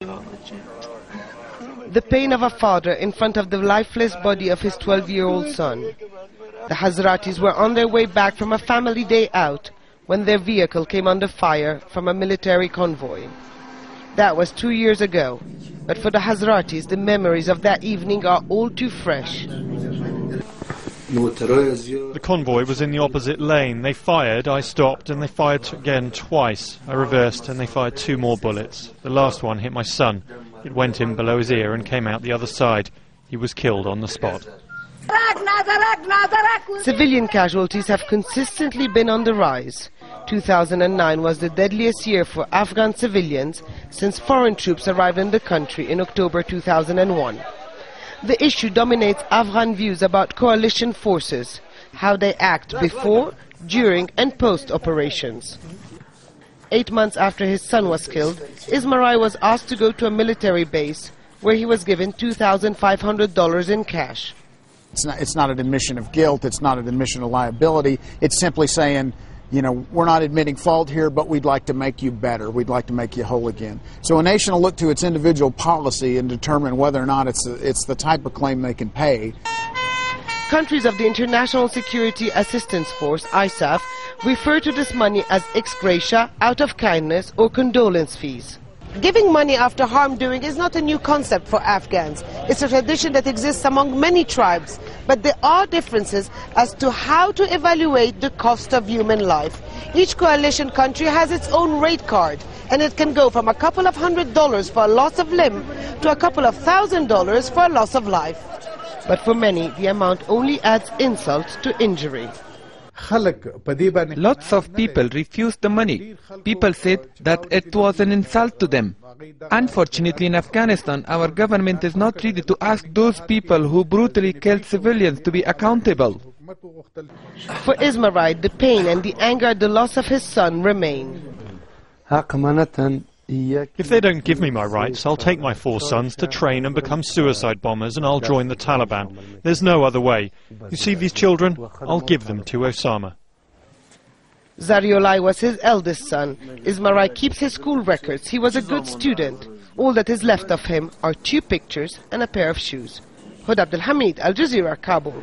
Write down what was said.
The pain of a father in front of the lifeless body of his 12-year-old son. The Hazratis were on their way back from a family day out when their vehicle came under fire from a military convoy. That was 2 years ago, but for the Hazratis, the memories of that evening are all too fresh. The convoy was in the opposite lane. They fired, I stopped, and they fired again twice. I reversed, and they fired 2 more bullets. The last one hit my son. It went in below his ear and came out the other side. He was killed on the spot. Civilian casualties have consistently been on the rise. 2009 was the deadliest year for Afghan civilians since foreign troops arrived in the country in October 2001. The issue dominates Afghan views about coalition forces, how they act before, during and post operations. 8 months after his son was killed, Ismail was asked to go to a military base where he was given $2,500 in cash. It's not an admission of guilt, it's not an admission of liability, it's simply saying, you know, we're not admitting fault here, but we'd like to make you better. We'd like to make you whole again. So a nation will look to its individual policy and determine whether or not it's the type of claim they can pay. Countries of the International Security Assistance Force, ISAF, refer to this money as ex gratia, out of kindness, or condolence fees. Giving money after harm doing is not a new concept for Afghans. It's a tradition that exists among many tribes, but there are differences as to how to evaluate the cost of human life. Each coalition country has its own rate card, and it can go from a couple of $100 for a loss of limb to a couple of $1,000 for a loss of life. But for many, the amount only adds insult to injury. Lots of people refused the money. People said that it was an insult to them. Unfortunately, in Afghanistan, our government is not ready to ask those people who brutally killed civilians to be accountable. For Ismail, the pain and the anger at the loss of his son remain. If they don't give me my rights, I'll take my 4 sons to train and become suicide bombers, and I'll join the Taliban. There's no other way. You see these children? I'll give them to Osama. Zariolai was his eldest son. Ismail keeps his school records. He was a good student. All that is left of him are 2 pictures and a pair of shoes. Hud Abdul Hamid, Al Jazeera, Kabul.